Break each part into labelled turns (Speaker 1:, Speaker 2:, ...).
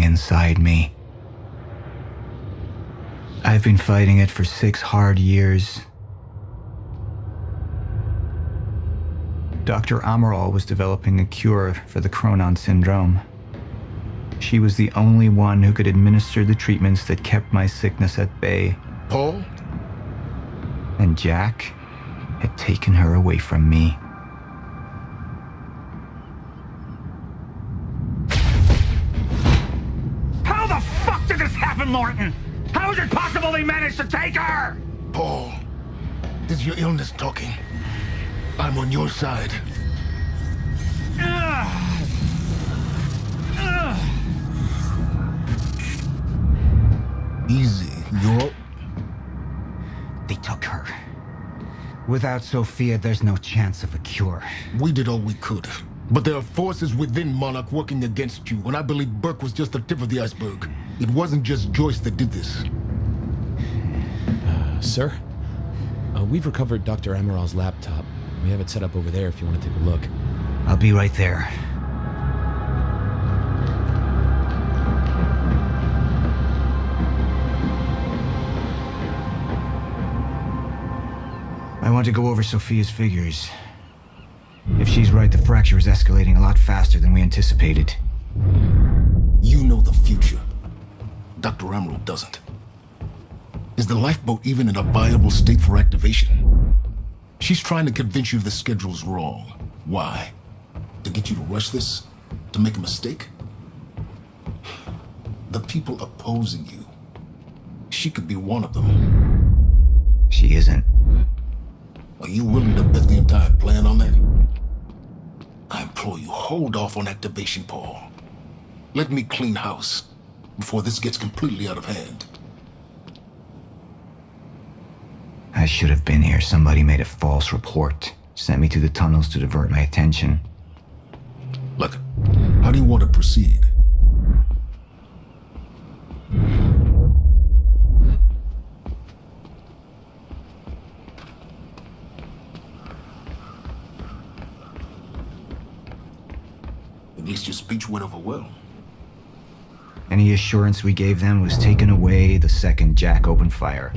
Speaker 1: inside me. I've been fighting it for 6 hard years. Dr. Amaral was developing a cure for the Cronon syndrome. She was the only one who could administer the treatments that kept my sickness at bay.
Speaker 2: Paul?
Speaker 1: And Jack had taken her away from me.
Speaker 3: How the fuck did this happen, Morton? How is it possible they managed to take her?
Speaker 2: Paul, this is your illness talking. I'm on your side. Easy, you're...
Speaker 1: They took her. Without Sophia, there's no chance of a cure.
Speaker 2: We did all we could. But there are forces within Monarch working against you, and I believe Burke was just the tip of the iceberg. It wasn't just Joyce that did this.
Speaker 4: Sir? We've recovered Dr. Amaral's laptop. We have it set up over there if you want to take a look.
Speaker 1: I'll be right there. I want to go over Sophia's figures. If she's right, the fracture is escalating a lot faster than we anticipated.
Speaker 2: You know the future. Dr. Amaral doesn't. Is the lifeboat even in a viable state for activation? She's trying to convince you the schedule's wrong. Why? To get you to rush this? To make a mistake? The people opposing you. She could be one of them.
Speaker 1: She isn't.
Speaker 2: Are you willing to bet the entire plan on that? I implore you, hold off on activation, Paul. Let me clean house before this gets completely out of hand.
Speaker 1: I should have been here. Somebody made a false report. Sent me to the tunnels to divert my attention.
Speaker 2: Look, how do you want to proceed? At least your speech went over well.
Speaker 1: Any assurance we gave them was taken away the second Jack opened fire.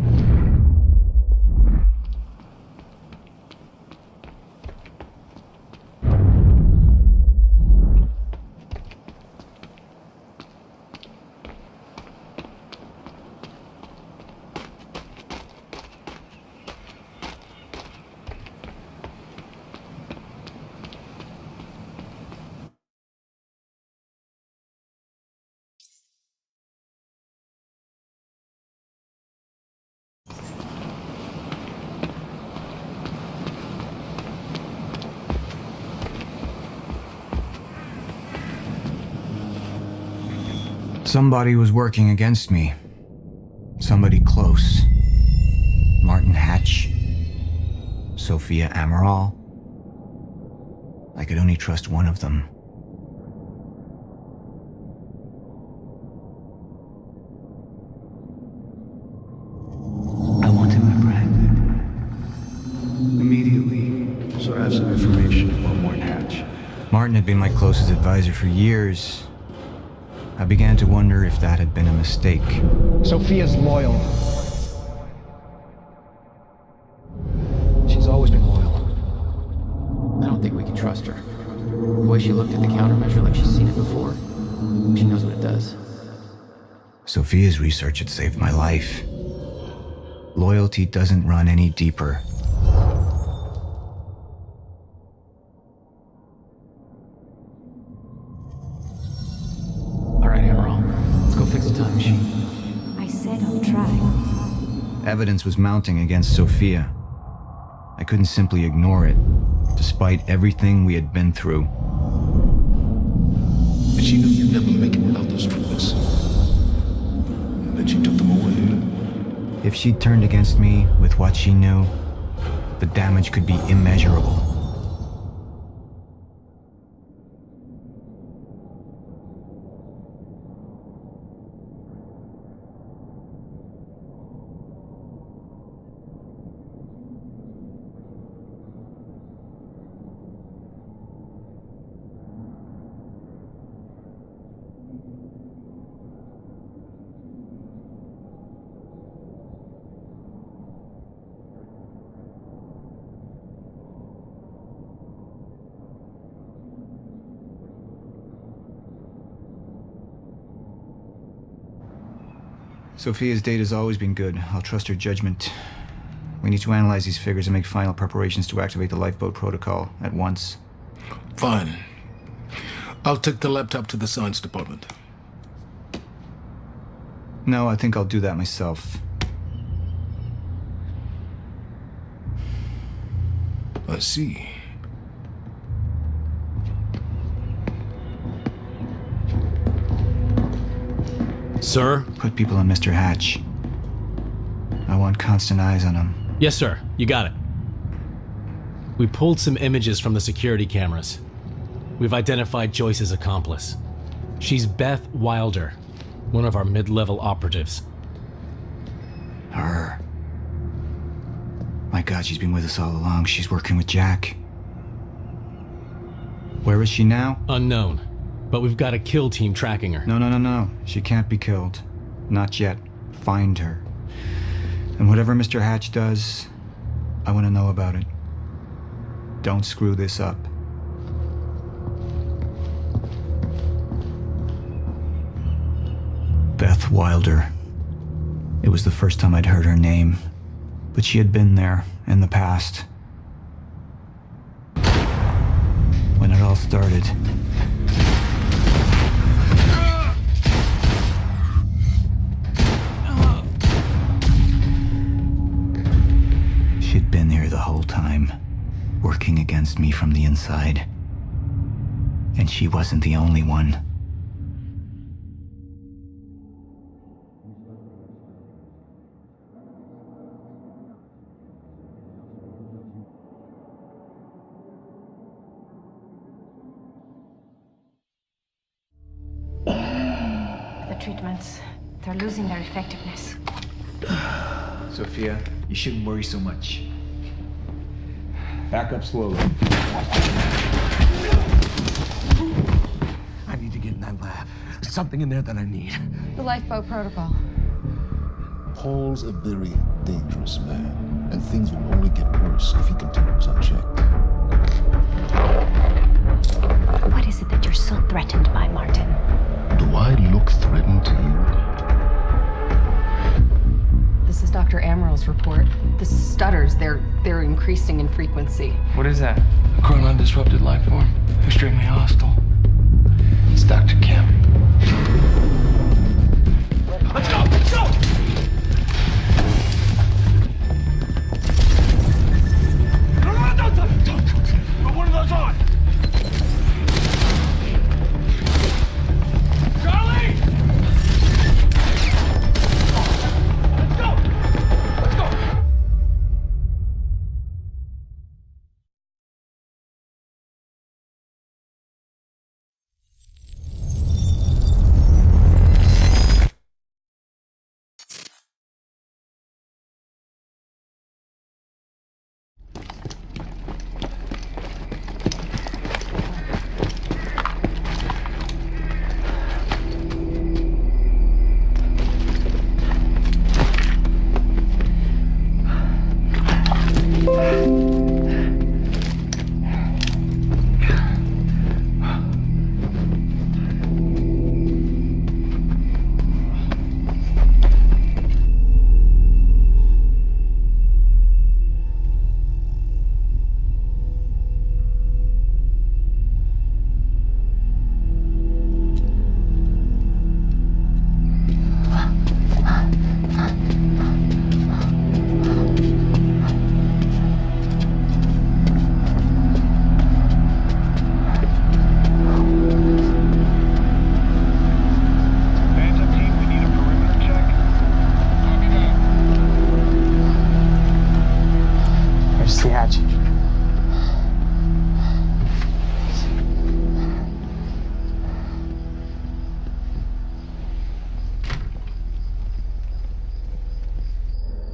Speaker 1: Somebody was working against me. Somebody close. Martin Hatch. Sophia Amaral. I could only trust one of them. I want him apprehended. Immediately.
Speaker 5: So I have some information about Martin Hatch.
Speaker 1: Martin had been my closest advisor for years. I began to wonder if that had been a mistake.
Speaker 6: Sophia's loyal. She's always been loyal.
Speaker 7: I don't think we can trust her. The way she looked at the countermeasure like she's seen it before. She knows what it does.
Speaker 1: Sophia's research had saved my life. Loyalty doesn't run any deeper.
Speaker 7: All right, Amaral. Let's go fix the time machine.
Speaker 8: I said I'll try.
Speaker 1: Evidence was mounting against Sophia. I couldn't simply ignore it, despite everything we had been through.
Speaker 2: And she knew you'd never make it without those treatments. And then she took them away.
Speaker 1: If she'd turned against me with what she knew, the damage could be immeasurable. Sophia's data's always been good. I'll trust her judgment. We need to analyze these figures and make final preparations to activate the lifeboat protocol at once.
Speaker 2: Fine. I'll take the laptop to the science department.
Speaker 1: No, I think I'll do that myself.
Speaker 2: I see.
Speaker 4: Sir?
Speaker 1: Put people on Mr. Hatch. I want constant eyes on him.
Speaker 9: Yes, sir. You got it. We pulled some images from the security cameras. We've identified Joyce's accomplice. She's Beth Wilder, one of our mid-level operatives.
Speaker 1: Her. My God, she's been with us all along. She's working with Jack. Where is she now?
Speaker 9: Unknown. But we've got a kill team tracking her.
Speaker 1: No. She can't be killed. Not yet. Find her. And whatever Mr. Hatch does, I want to know about it. Don't screw this up. Beth Wilder. It was the first time I'd heard her name, but she had been there in the past. When it all started. She'd been here the whole time, working against me from the inside. And she wasn't the only one.
Speaker 8: The treatments, they're losing their effectiveness.
Speaker 5: Sophia, you shouldn't worry so much. Back up slowly.
Speaker 10: I need to get in that lab. There's something in there that I need.
Speaker 8: The lifeboat protocol.
Speaker 2: Paul's a very dangerous man, and things will only get worse if he continues unchecked.
Speaker 8: What is it that you're so threatened by, Martin?
Speaker 2: Do I look threatened to you?
Speaker 11: This is Dr. Amaril's report. The stutters, they're increasing in frequency.
Speaker 7: What is that?
Speaker 10: A chronon disrupted life form. Extremely hostile. It's Dr. Kim. Let's go! Let's go! Don't. Put one of those on! Charlie! Let's go! Let's go!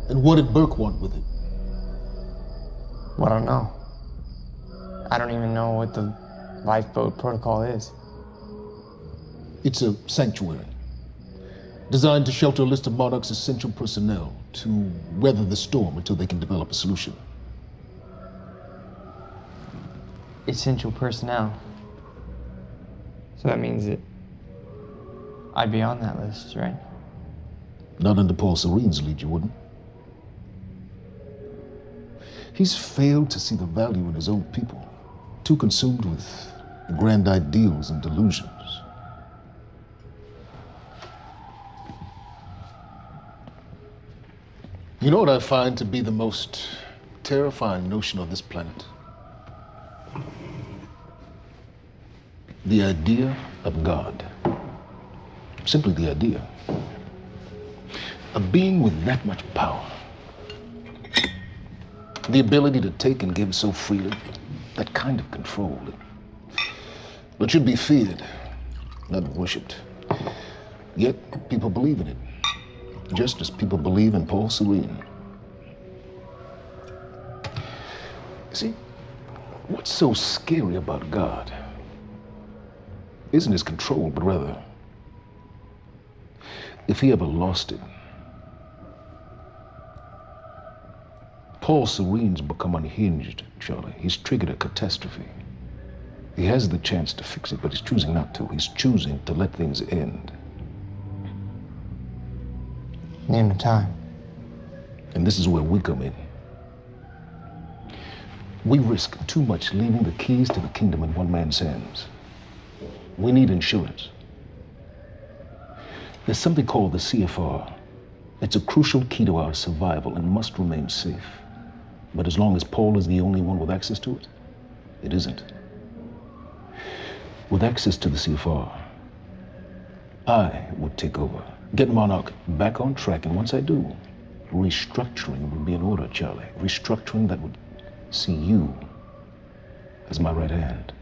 Speaker 2: And what did Burke want with it?
Speaker 7: Well, I don't know. I don't even know what the lifeboat protocol is.
Speaker 2: It's a sanctuary, designed to shelter a list of Monarch's essential personnel to weather the storm until they can develop a solution.
Speaker 7: Essential personnel. So that means that I'd be on that list, right?
Speaker 2: Not under Paul Serene's lead, you wouldn't. He's failed to see the value in his own people, too consumed with grand ideals and delusions. You know what I find to be the most terrifying notion on this planet? The idea of God. Simply the idea. A being with that much power. The ability to take and give so freely. That kind of control. But should be feared, not worshipped. Yet people believe in it. Just as people believe in Paul Serene. See, what's so scary about God isn't his control, but rather, if he ever lost it. Paul Serene's become unhinged, Charlie. He's triggered a catastrophe. He has the chance to fix it, but he's choosing not to. He's choosing to let things end.
Speaker 7: Name a time.
Speaker 2: And this is where we come in. We risk too much leaving the keys to the kingdom in one man's hands. We need insurance. There's something called the CFR. It's a crucial key to our survival and must remain safe. But as long as Paul is the only one with access to it, it isn't. With access to the CFR, I would take over, get Monarch back on track, and once I do, restructuring would be in order, Charlie. Restructuring that would see you as my right hand.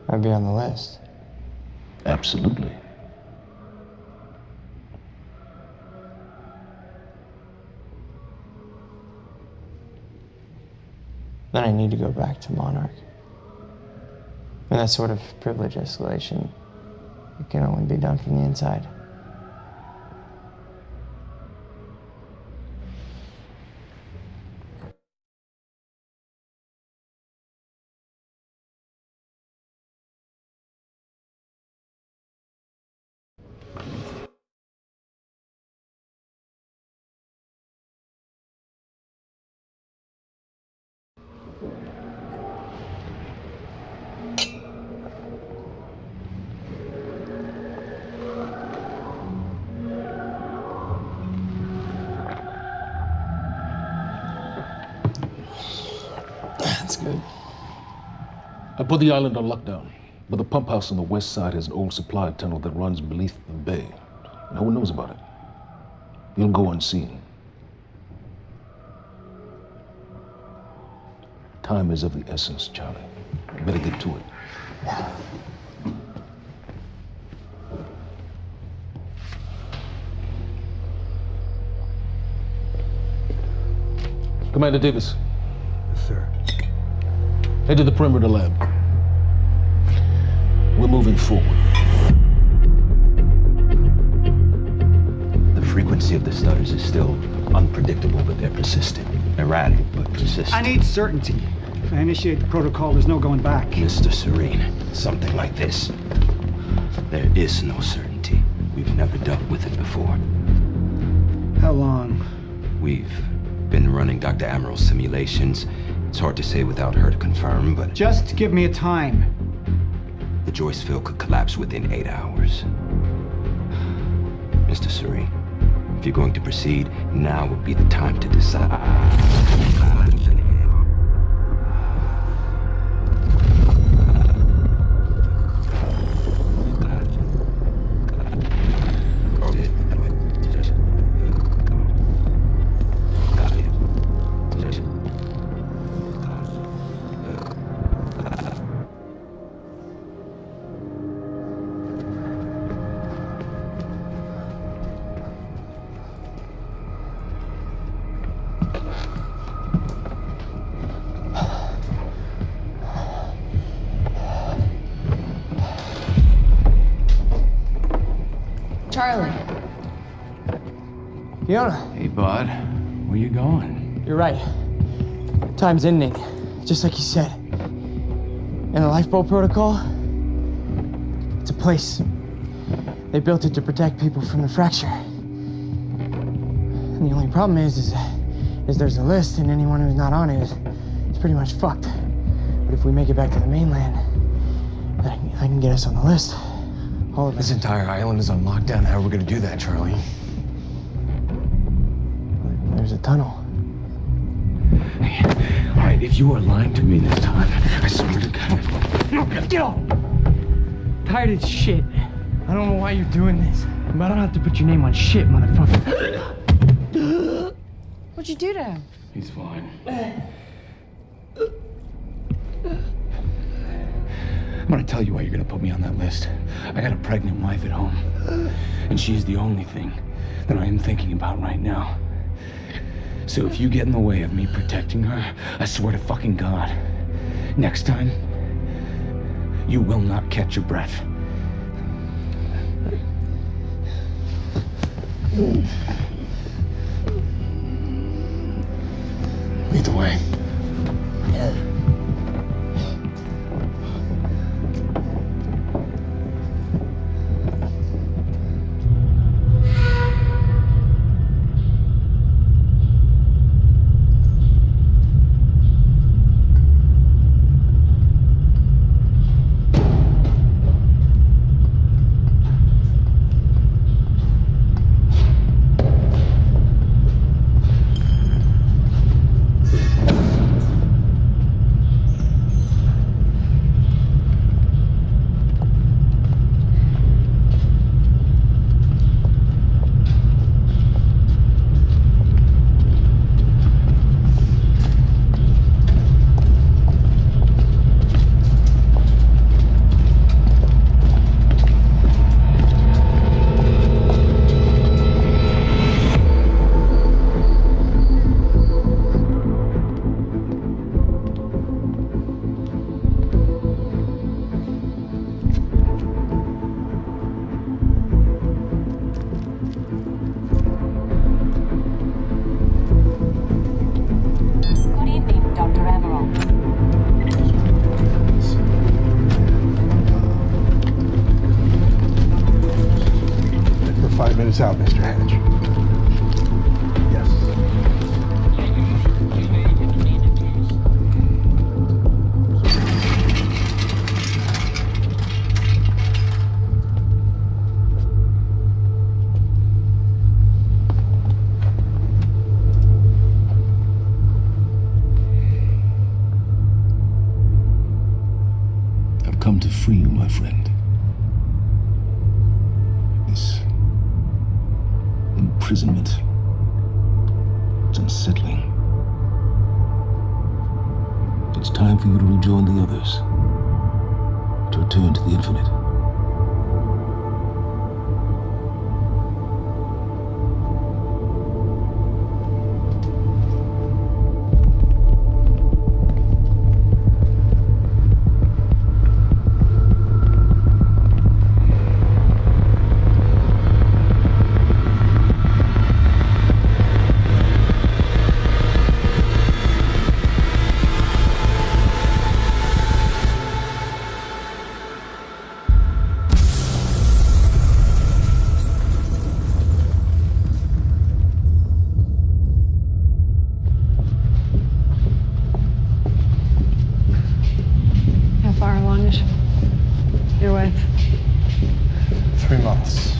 Speaker 7: I'd be on the list.
Speaker 2: Absolutely.
Speaker 7: Then I need to go back to Monarch. And that sort of privilege escalation, it can only be done from the inside. That's good.
Speaker 2: I put the island on lockdown, but the pump house on the west side has an old supply tunnel that runs beneath the bay. No one knows about it. You'll go unseen. Time is of the essence, Charlie. Better get to it. Commander Davis.
Speaker 1: Yes, sir.
Speaker 2: Head to the perimeter lab. We're moving forward.
Speaker 12: The frequency of the stutters is still unpredictable, but they're persistent. Erratic, but persistent.
Speaker 6: I need certainty. If I initiate the protocol, there's no going back.
Speaker 12: Mr. Serene, something like this. There is no certainty. We've never dealt with it before.
Speaker 6: How long?
Speaker 12: We've been running Dr. Amaril's simulations. It's hard to say without her to confirm, but...
Speaker 6: Just give me a time.
Speaker 12: The Joyce field could collapse within 8 hours. Mr. Serene, if you're going to proceed, now would be the time to decide.
Speaker 11: Charlie.
Speaker 7: Fiona.
Speaker 5: Hey, bud. Where you going?
Speaker 7: You're right. Time's ending, just like you said. And the lifeboat protocol? It's a place. They built it to protect people from the fracture. And the only problem is there's a list, and anyone who's not on it is pretty much fucked. But if we make it back to the mainland, I can get us on the list. All of
Speaker 5: This
Speaker 7: us.
Speaker 5: entire island is on lockdown. How are we gonna do that, Charlie?
Speaker 7: There's a tunnel.
Speaker 12: Hey, all right, if you are lying to me this time, I swear to God.
Speaker 7: No, get off! Tired as shit. I don't know why you're doing this, but I don't have to put your name on shit, motherfucker.
Speaker 11: What'd you do to him?
Speaker 12: He's fine. I'm gonna tell you why you're gonna put me on that list. I got a pregnant wife at home, and she's the only thing that I am thinking about right now. So if you get in the way of me protecting her, I swear to fucking God, next time, you will not catch your breath.
Speaker 2: Lead the way.
Speaker 13: Out, Mr. Hatch. Yes.
Speaker 2: I've come to free you, my friend. This imprisonment. It's unsettling. It's time for you to rejoin the others. To return to the infinite.
Speaker 11: Your wife?
Speaker 13: 3 months.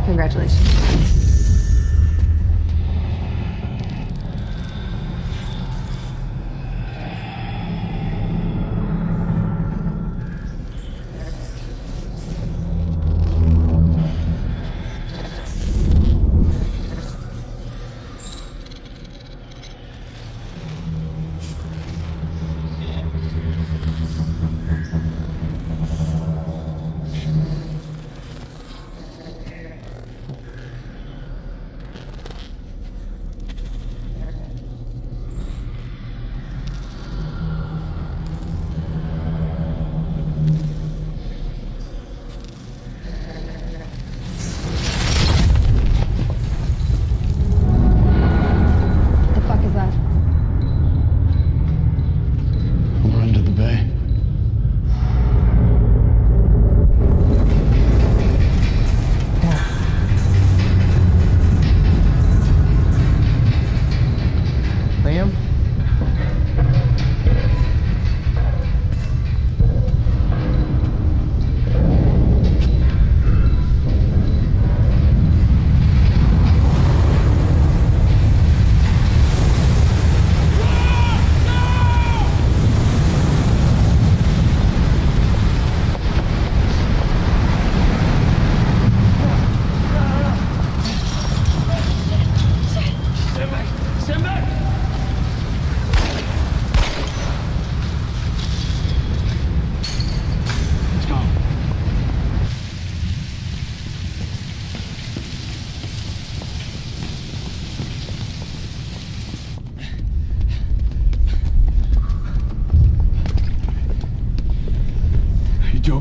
Speaker 11: Congratulations.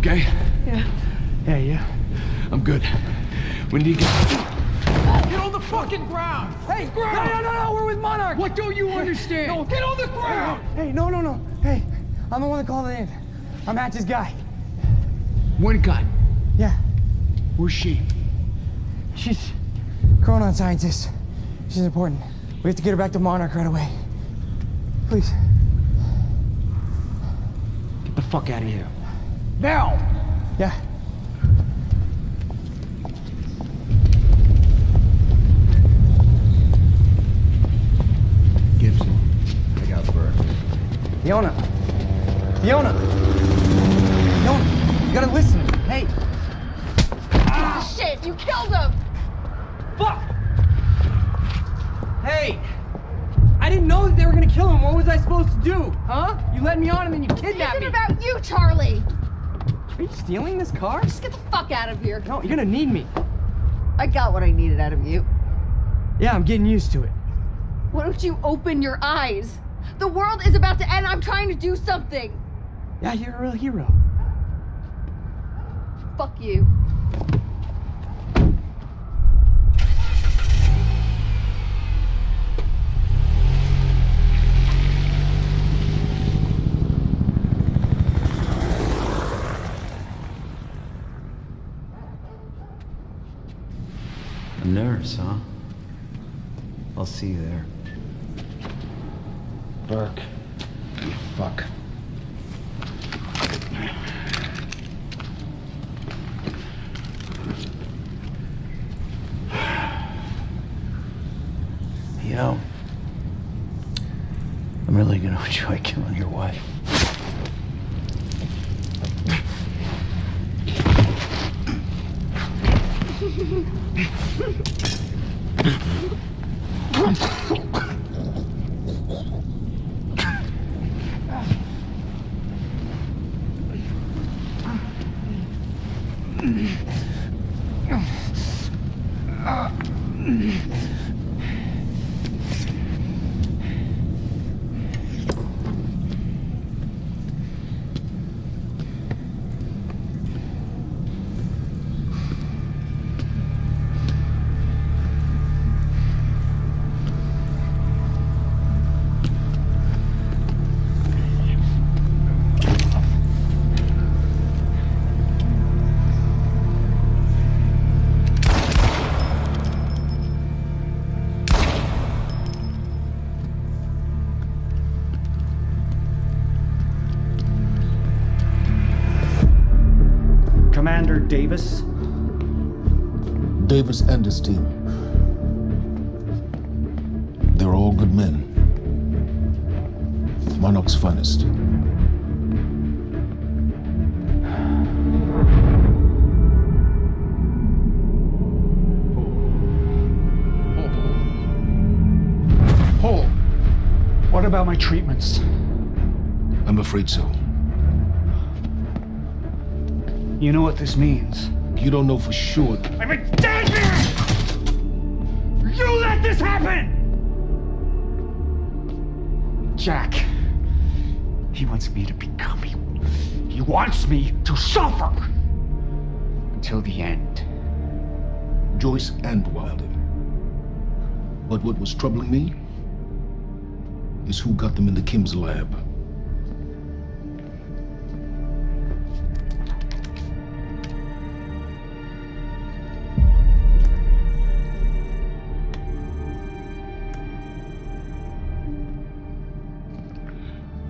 Speaker 12: okay?
Speaker 7: Yeah. Yeah, yeah.
Speaker 12: I'm good. When do you get...
Speaker 7: Get on the fucking ground! Hey, ground! No, we're with Monarch!
Speaker 12: What don't you understand?
Speaker 7: No, get on the ground! Hey, no. Hey, I'm the one that called it in. I'm Hatch's guy.
Speaker 12: One gun.
Speaker 7: Yeah.
Speaker 12: Where's she?
Speaker 7: She's Chronon scientist. She's important. We have to get her back to Monarch right away. Please.
Speaker 12: Get the fuck out of here.
Speaker 7: Now! Yeah.
Speaker 13: Gibson, I got Burke.
Speaker 7: Fiona, you gotta listen. Hey.
Speaker 11: Ah, shit, you killed him!
Speaker 7: Fuck! Hey! I didn't know that they were gonna kill him. What was I supposed to do? Huh? You led me on and then you kidnapped me.
Speaker 11: It's about you, Charlie!
Speaker 7: Are you stealing this car?
Speaker 11: Just get the fuck out of here.
Speaker 7: No, you're gonna need me.
Speaker 11: I got what I needed out of you.
Speaker 7: Yeah, I'm getting used to it.
Speaker 11: Why don't you open your eyes? The world is about to end. I'm trying to do something.
Speaker 7: Yeah, you're a real hero.
Speaker 11: Fuck you.
Speaker 5: A nurse, huh? I'll see you there.
Speaker 13: Burke. You fuck.
Speaker 5: You know, I'm really gonna enjoy killing your wife.
Speaker 6: Commander Davis?
Speaker 2: Davis and his team. They're all good men. Monarch's finest.
Speaker 6: Paul, what about my treatments?
Speaker 2: I'm afraid so.
Speaker 6: You know what this means?
Speaker 2: You don't know for sure.
Speaker 3: I'm in danger! You let this happen!
Speaker 6: Jack. He wants me to become him. He wants me to suffer until the end.
Speaker 2: Joyce and Wilder. But what was troubling me is who got them into Kim's lab.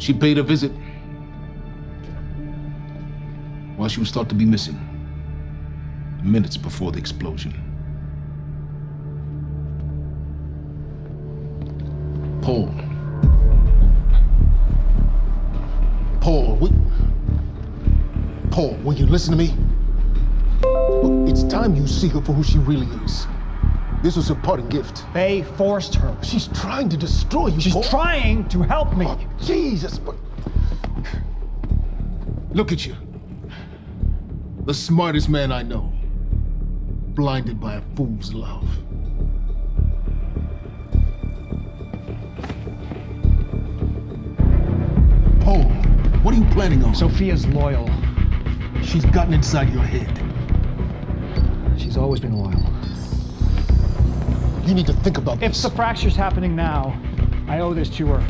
Speaker 2: She paid a visit while she was thought to be missing, minutes before the explosion. Paul, will you listen to me? Look, it's time you see her for who she really is. This was her parting gift.
Speaker 6: They forced her.
Speaker 2: She's trying to destroy you,
Speaker 6: She's
Speaker 2: Paul.
Speaker 6: trying to help me.
Speaker 2: Oh, Jesus, but... Look at you. The smartest man I know. Blinded by a fool's love. Paul, what are you planning on?
Speaker 6: Sophia's loyal.
Speaker 2: She's gotten inside your head.
Speaker 6: She's always been loyal.
Speaker 2: You need to think about
Speaker 6: If
Speaker 2: this.
Speaker 6: the fracture's happening now, I owe this to her.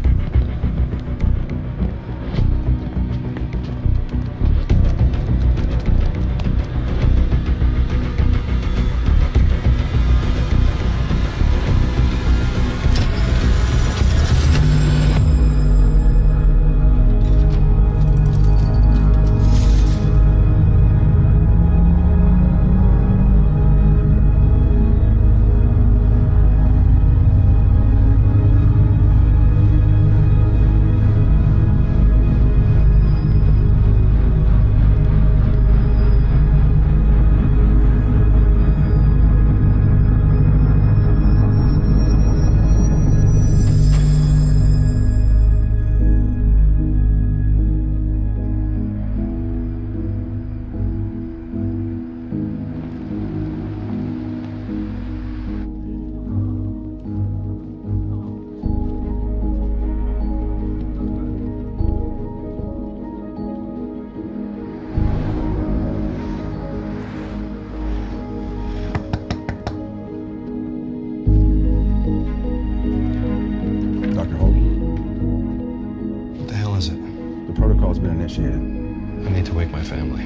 Speaker 14: Dr. Hogan,
Speaker 1: What the hell is it?
Speaker 14: the protocol's been initiated.
Speaker 5: I need to wake my family.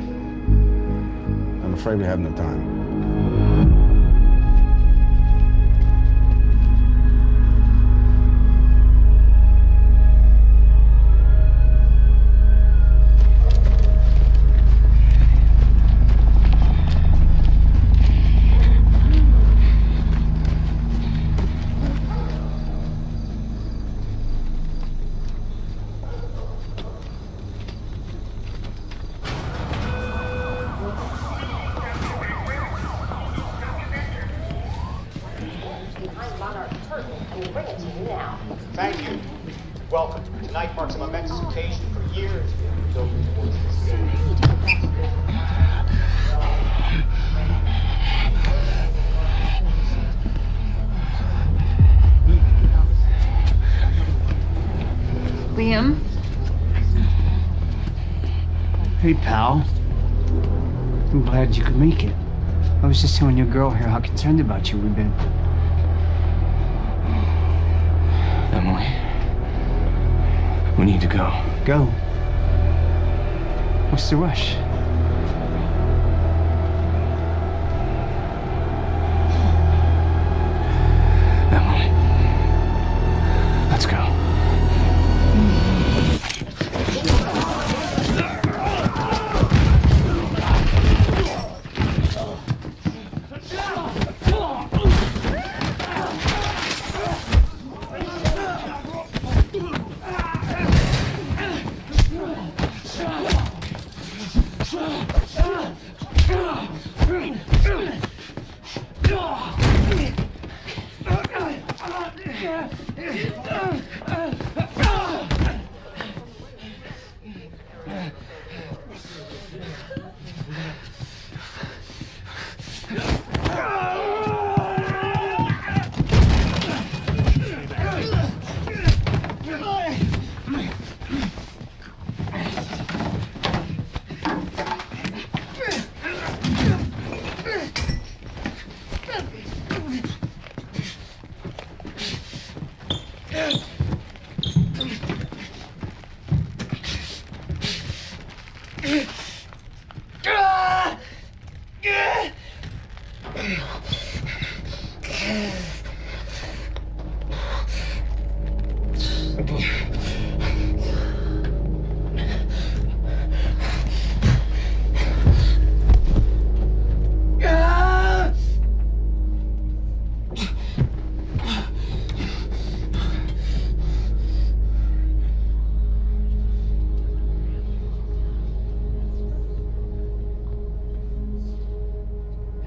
Speaker 14: I'm afraid we have no time.
Speaker 15: Thank you. Welcome. Tonight marks a momentous occasion. For years, we have been building towards this day.
Speaker 11: Liam?
Speaker 6: Hey, pal. I'm glad you could make it. I was just telling your girl here how concerned about you we've been.
Speaker 12: Emily, we need to go.
Speaker 6: Go. What's the rush?
Speaker 12: Emily, let's go.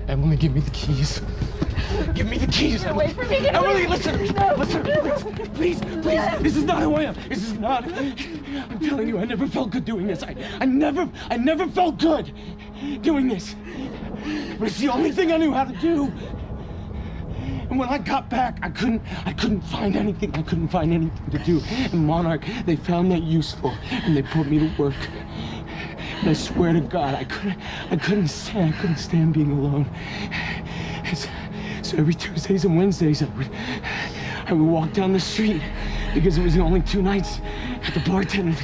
Speaker 6: Emily, give me the keys. Give me the keys.
Speaker 16: Get away from me. Get
Speaker 6: Emily,
Speaker 16: away.
Speaker 6: listen.
Speaker 16: No.
Speaker 6: Listen. Please. This is not who I am. This is not. I'm telling you, I never felt good doing this. I never felt good doing this. But it's the only thing I knew how to do. And when I got back, I couldn't find anything. I couldn't find anything to do. And Monarch, they found that useful, and they put me to work. And I swear to God, I couldn't stand being alone. So every Tuesdays and Wednesdays, I would walk down the street because it was the only 2 nights at the bartender.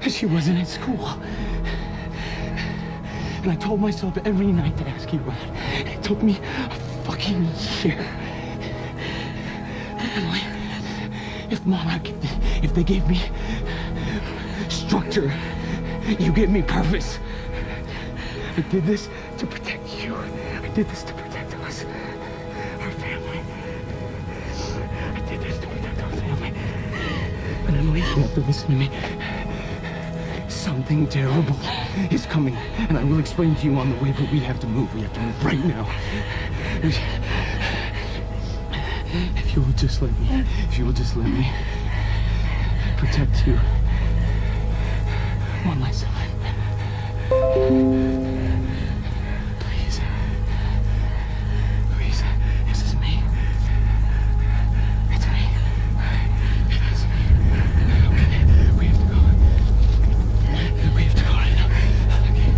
Speaker 6: She wasn't at school. And I told myself every night to ask you out. It took me a fucking year. Emily, if they gave me structure, you gave me purpose. I did this to protect you. I did this to protect us, our family. I did this to protect our family. But Emily, you have to listen to me. Something terrible is coming, and I will explain to you on the way, but we have to move. We have to move right now. If you will just let me protect you one last time. Please. Please. This is me. It's me. It is me. Okay. We have to go. We have to go right now. Okay.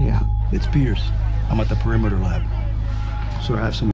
Speaker 16: Yeah, it's Pierce. I'm at the perimeter lab. So I have some